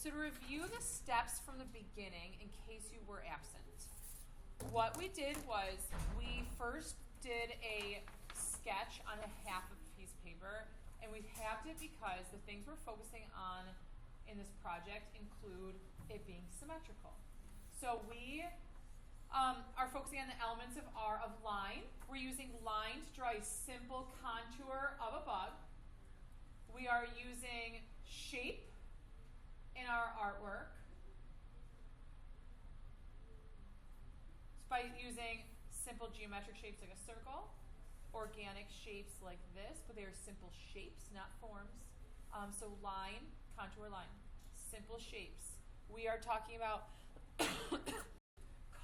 So to review the steps from the beginning, in case you were absent, what we did was we first did a sketch on a half of a piece of paper, and we halved it because the things we're focusing on in this project include it being symmetrical. So we are focusing on the elements of line. We're using line to draw a simple contour of a bug. We are using shape in our artwork by using simple geometric shapes like a circle, organic shapes like this, but they are simple shapes, not forms. So line, contour line, simple shapes. We are talking about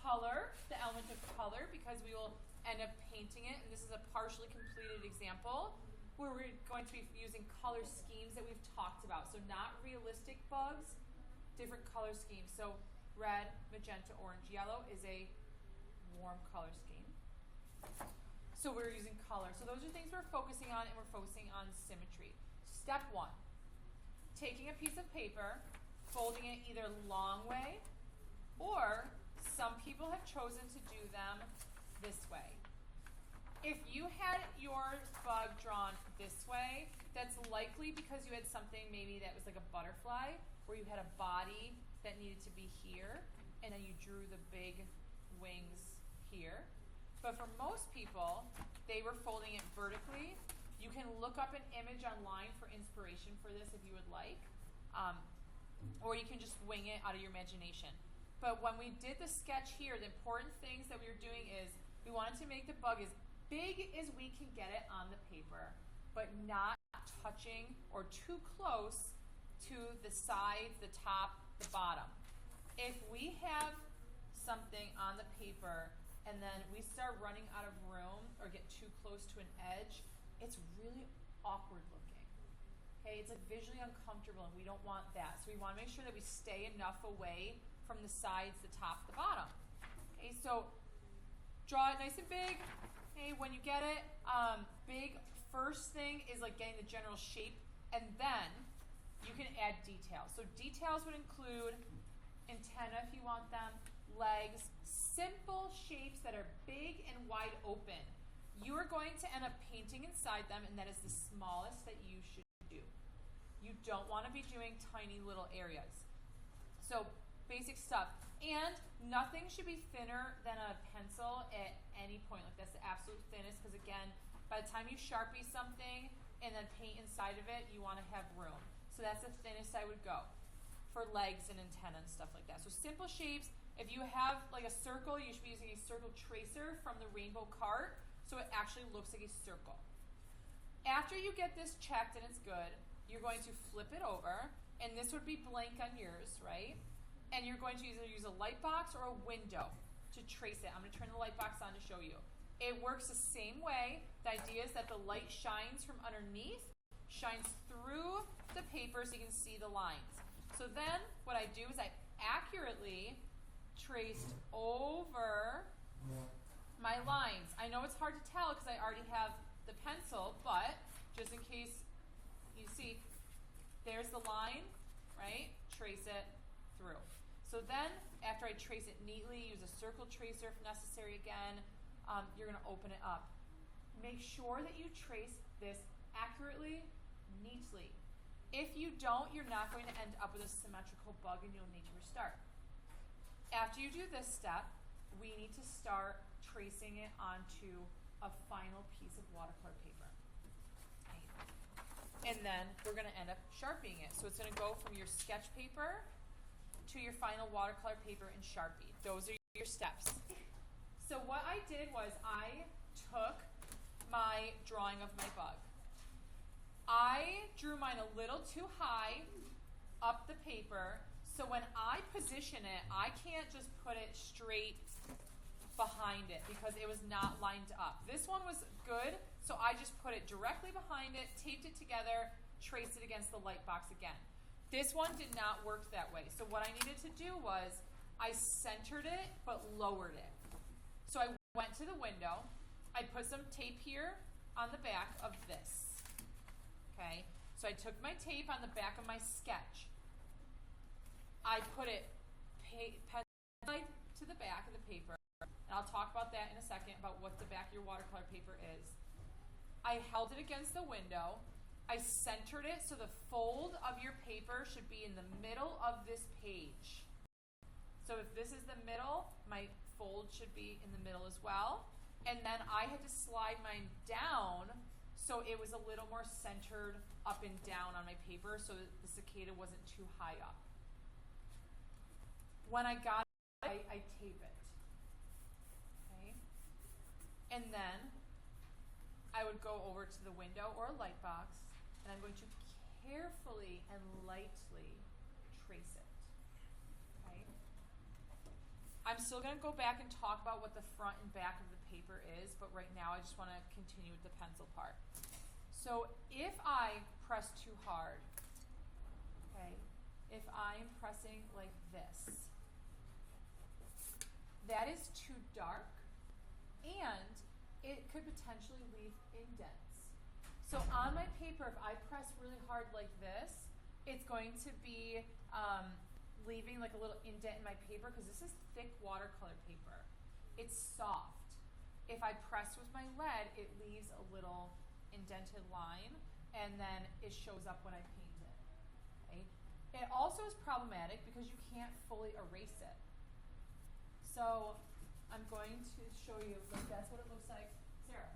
color, the element of color, because we will end up painting it, and this is a partially completed example where we're going to be using color schemes that we've talked about. So not realistic bugs, different color schemes. So red, magenta, orange, yellow is a warm color scheme. So we're using color. So those are things we're focusing on, and we're focusing on symmetry. Step one, taking a piece of paper, folding it either long way, or some people have chosen to do them this way. If you had your bug drawn this way, that's likely because you had something maybe that was like a butterfly, where you had a body that needed to be here, and then you drew the big wings here. But for most people, they were folding it vertically. You can look up an image online for inspiration for this if you would like, or you can just wing it out of your imagination. But when we did the sketch here, the important things that we were doing is we wanted to make the bug as big as we can get it on the paper, but not touching or too close to the sides, the top, the bottom. If we have something on the paper and then we start running out of room or get too close to an edge, it's really awkward looking. Okay, it's like visually uncomfortable, and we don't want that. So we want to make sure that we stay enough away from the sides, the top, the bottom. Okay, so draw it nice and big. Okay, when you get it, big first thing is like getting the general shape, and then you can add details. So details would include antenna if you want them, legs, simple shapes that are big and wide open. You are going to end up painting inside them, and that is the smallest that you should do. You don't want to be doing tiny little areas. So basic stuff. And nothing should be thinner than a pencil at any point. Like that's the absolute thinnest, because again, by the time you Sharpie something and then paint inside of it, you want to have room. So that's the thinnest I would go for legs and antenna and stuff like that. So simple shapes. If you have like a circle, you should be using a circle tracer from the rainbow cart, so it actually looks like a circle. After you get this checked and it's good, you're going to flip it over, and this would be blank on yours, right? And you're going to either use a light box or a window to trace it. I'm going to turn the light box on to show you. It works the same way. The idea is that the light shines from underneath, shines through the paper so you can see the lines. So then what I do is I accurately traced over my lines. I know it's hard to tell because I already have the pencil, but just in case you see, there's the line, right? Trace it through. So then, after I trace it neatly, use a circle tracer if necessary again, you're going to open it up. Make sure that you trace this accurately, neatly. If you don't, you're not going to end up with a symmetrical bug, and you'll need to restart. After you do this step, we need to start tracing it onto a final piece of watercolor paper. And then we're going to end up Sharpieing it. So it's going to go from your sketch paper to your final watercolor paper in Sharpie. Those are your steps. So what I did was I took my drawing of my bug. I drew mine a little too high up the paper, so when I position it, I can't just put it straight behind it because it was not lined up. This one was good, so I just put it directly behind it, taped it together, traced it against the light box again. This one did not work that way. So what I needed to do was I centered it but lowered it. So I went to the window. I put some tape here on the back of this. Okay, so I took my tape on the back of my sketch. I put it pencil to the back of the paper, and I'll talk about that in a second, about what the back of your watercolor paper is. I held it against the window. I centered it so the fold of your paper should be in the middle of this page. So if this is the middle, my fold should be in the middle as well. And then I had to slide mine down so it was a little more centered up and down on my paper so that the cicada wasn't too high up. When I got it, I tape it. Okay? And then I would go over to the window or a light box, and I'm going to carefully and lightly trace it. Okay? I'm still going to go back and talk about what the front and back of the paper is, but right now I just want to continue with the pencil part. So if I press too hard, okay, if I'm pressing like this, that is too dark, and it could potentially leave indents. So on my paper, if I press really hard like this, it's going to be leaving like a little indent in my paper because this is thick watercolor paper. It's soft. If I press with my lead, it leaves a little indented line, and then it shows up when I paint it. Okay? It also is problematic because you can't fully erase it. So I'm going to show you, like, that's what it looks like. Sarah,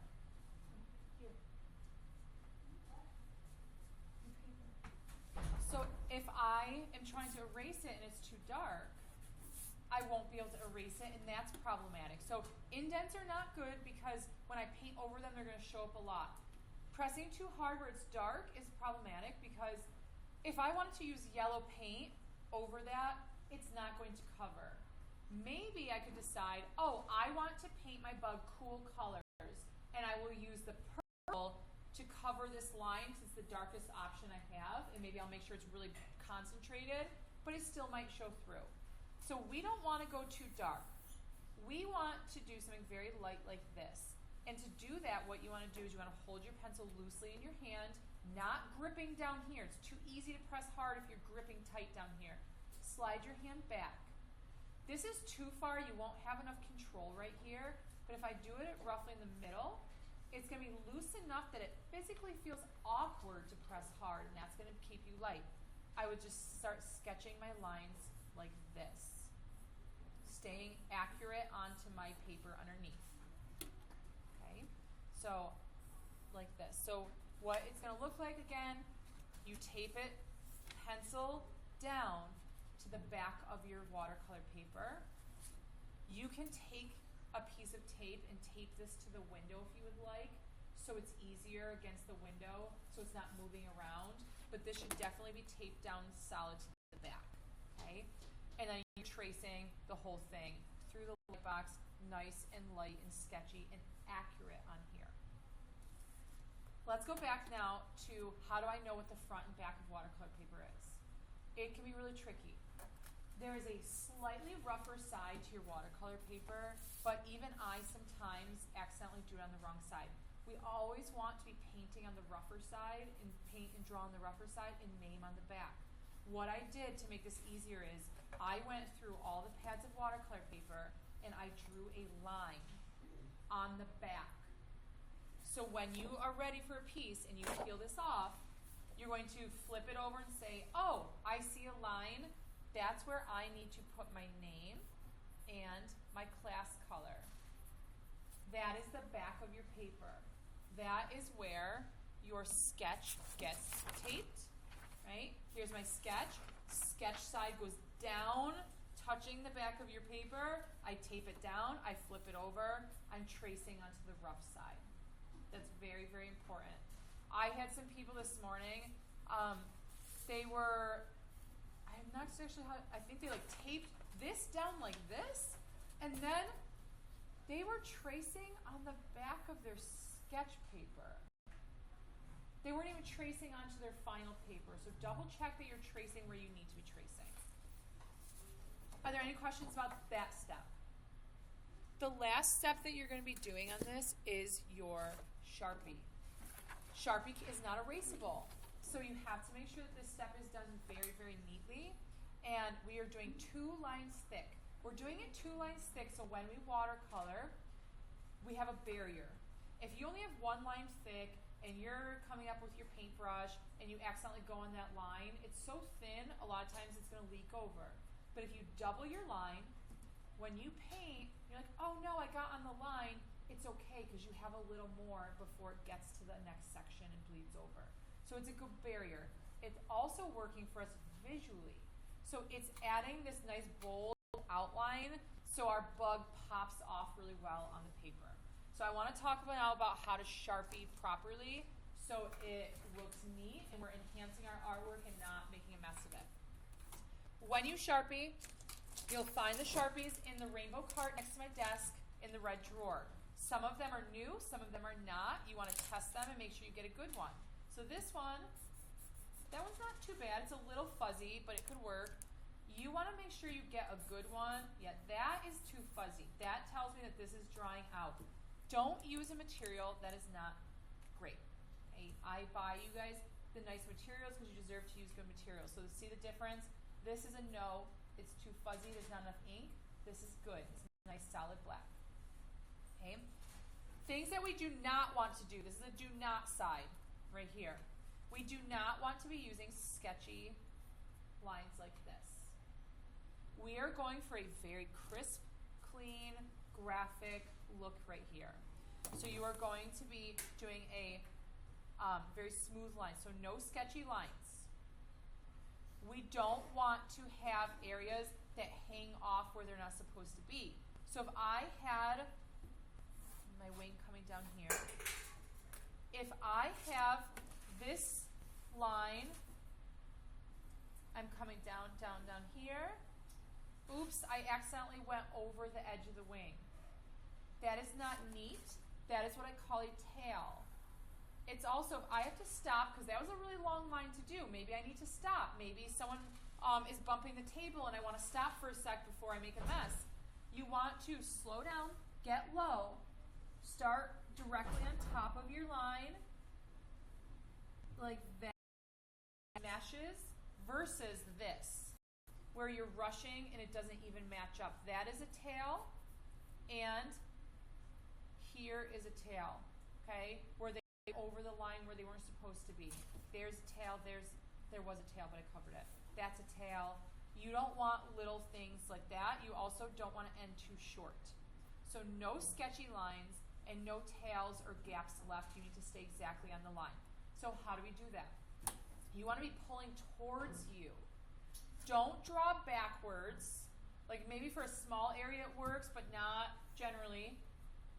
here. So if I am trying to erase it and it's too dark, I won't be able to erase it, and that's problematic. So indents are not good because when I paint over them, they're going to show up a lot. Pressing too hard where it's dark is problematic because if I wanted to use yellow paint over that, it's not going to cover. Maybe I could decide, oh, I want to paint my bug cool colors, and I will use the purple to cover this line since it's the darkest option I have, and maybe I'll make sure it's really concentrated, but it still might show through. So we don't want to go too dark. We want to do something very light like this. And to do that, what you want to do is you want to hold your pencil loosely in your hand, not gripping down here. It's too easy to press hard if you're gripping tight down here. Slide your hand back. This is too far, you won't have enough control right here, but if I do it roughly in the middle, it's going to be loose enough that it physically feels awkward to press hard, and that's going to keep you light. I would just start sketching my lines like this, staying accurate onto my paper underneath. Okay, so like this. So what it's going to look like again, you tape it, pencil down to the back of your watercolor paper. You can take a piece of tape and tape this to the window if you would like, so it's easier against the window, so it's not moving around, but this should definitely be taped down solid to the back, okay? And then you're tracing the whole thing through the light box, nice and light and sketchy and accurate on here. Let's go back now to how do I know what the front and back of watercolor paper is? It can be really tricky. There is a slightly rougher side to your watercolor paper, but even I sometimes accidentally do it on the wrong side. We always want to be painting on the rougher side and paint and draw on the rougher side and name on the back. What I did to make this easier is I went through all the pads of watercolor paper and I drew a line on the back. So when you are ready for a piece and you peel this off, you're going to flip it over and say, oh, I see a line. That's where I need to put my name and my class color. That is the back of your paper. That is where your sketch gets taped, right? Here's my sketch. Sketch side goes down, touching the back of your paper. I tape it down, I flip it over. I'm tracing onto the rough side. That's very, very important. I had some people this morning, they were, I'm not actually how, I think they like taped this down like this, and then they were tracing on the back of their sketch paper. They weren't even tracing onto their final paper, so double check that you're tracing where you need to be tracing. Are there any questions about that step? The last step that you're going to be doing on this is your Sharpie. Sharpie is not erasable, so you have to make sure that this step is done very, very neatly. and we are doing 2 lines thick. We're doing it 2 lines thick, so when we watercolor, we have a barrier. If you only have 1 line thick and you're coming up with your paintbrush and you accidentally go on that line, it's so thin, a lot of times it's going to leak over. But if you double your line, when you paint, you're like, oh no, I got on the line, it's okay because you have a little more before it gets to the next section and bleeds over. So it's a good barrier. It's also working for us visually. So it's adding this nice bold outline so our bug pops off really well on the paper. So I want to talk now about how to Sharpie properly so it looks neat and we're enhancing our artwork and not making a mess of it. When you Sharpie, you'll find the Sharpies in the rainbow cart next to my desk in the red drawer. Some of them are new, some of them are not. You want to test them and make sure you get a good one. So this one, that one's not too bad. It's a little fuzzy, but it could work. You want to make sure you get a good one. Yeah, that is too fuzzy. That tells me that this is drying out. Don't use a material that is not great. Okay? I buy you guys the nice materials because you deserve to use good materials. So see the difference? This is a no. It's too fuzzy. There's not enough ink. This is good. It's a nice solid black. Okay? Things that we do not want to do. This is a do not side right here. We do not want to be using sketchy lines like this. We are going for a very crisp, clean, graphic look right here. So you are going to be doing a very smooth line, so no sketchy lines. We don't want to have areas that hang off where they're not supposed to be. So if I had my wing coming down here, if I have this line, I'm coming down, down, down here. Oops, I accidentally went over the edge of the wing. That is not neat. That is what I call a tail. It's also, if I have to stop, because that was a really long line to do, maybe I need to stop. Maybe someone is bumping the table and I want to stop for a sec before I make a mess. You want to slow down, get low, start directly on top of your line, like that meshes, versus this, where you're rushing and it doesn't even match up. That is a tail, and here is a tail, okay? Where they over the line where they weren't supposed to be. There's a tail, there was a tail, but I covered it. That's a tail. You don't want little things like that. You also don't want to end too short. So no sketchy lines and no tails or gaps left. You need to stay exactly on the line. So how do we do that? You want to be pulling towards you. Don't draw backwards. Like maybe for a small area it works, but not generally.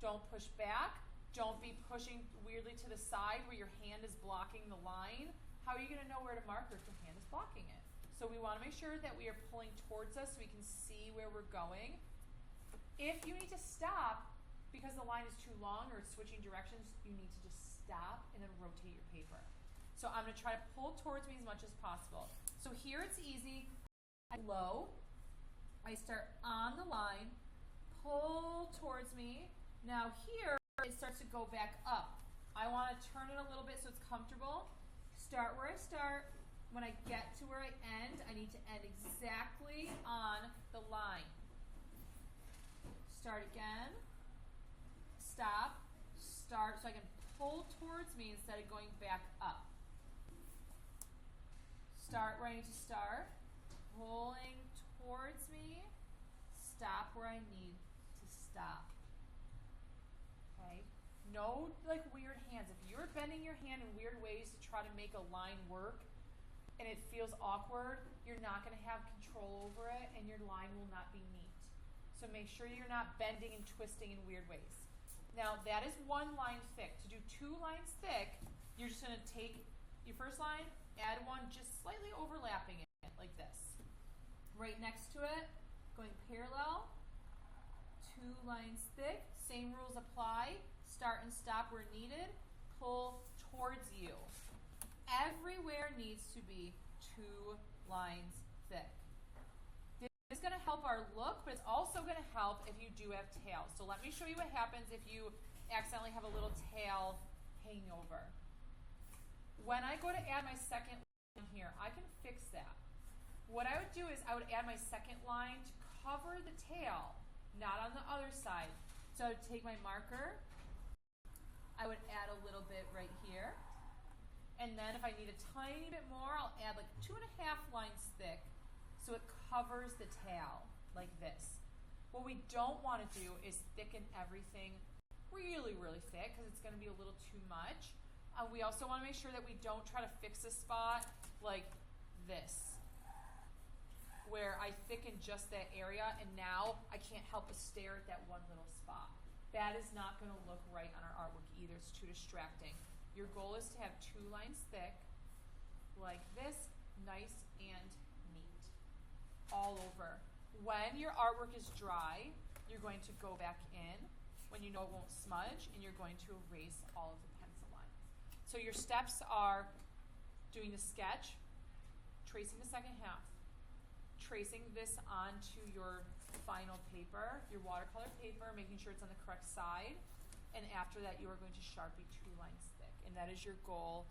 Don't push back. Don't be pushing weirdly to the side where your hand is blocking the line. How are you going to know where to mark if your hand is blocking it? So we want to make sure that we are pulling towards us so we can see where we're going. If you need to stop because the line is too long or it's switching directions, you need to just stop and then rotate your paper. So I'm going to try to pull towards me as much as possible. So here it's easy. Low. I start on the line, pull towards me. Now here it starts to go back up. I want to turn it a little bit so it's comfortable. Start where I start. When I get to where I end, I need to end exactly on the line. Start again. Stop. Start so I can pull towards me instead of going back up. Start where I need to start. Pulling towards me. Stop where I need to stop. Okay? No like weird hands. If you're bending your hand in weird ways to try to make a line work and it feels awkward, you're not going to have control over it and your line will not be neat. So make sure you're not bending and twisting in weird ways. Now that is 1 line thick. To do 2 lines thick, you're just going to take your first line, add one just slightly overlapping it like this. Right next to it, going parallel, 2 lines thick, same rules apply. Start and stop where needed, pull towards you. Everywhere needs to be 2 lines thick. This is going to help our look, but it's also going to help if you do have tails. So let me show you what happens if you accidentally have a little tail hanging over. When I go to add my second line here, I can fix that. What I would do is I would add my second line to cover the tail, not on the other side. So I would take my marker, I would add a little bit right here, and then if I need a tiny bit more, I'll add like 2.5 lines thick so it covers the tail like this. What we don't want to do is thicken everything really, really thick because it's going to be a little too much. We also want to make sure that we don't try to fix a spot like this, where I thicken just that area and now I can't help but stare at that one little spot. That is not going to look right on our artwork either. It's too distracting. Your goal is to have 2 lines thick, like this, nice and neat, all over. When your artwork is dry, you're going to go back in when you know it won't smudge, and you're going to erase all of the pencil lines. So your steps are doing the sketch, tracing the second half, tracing this onto your final paper, your watercolor paper, making sure it's on the correct side, and after that you are going to Sharpie 2 lines thick, and that is your goal.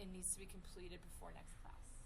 It needs to be completed before next class.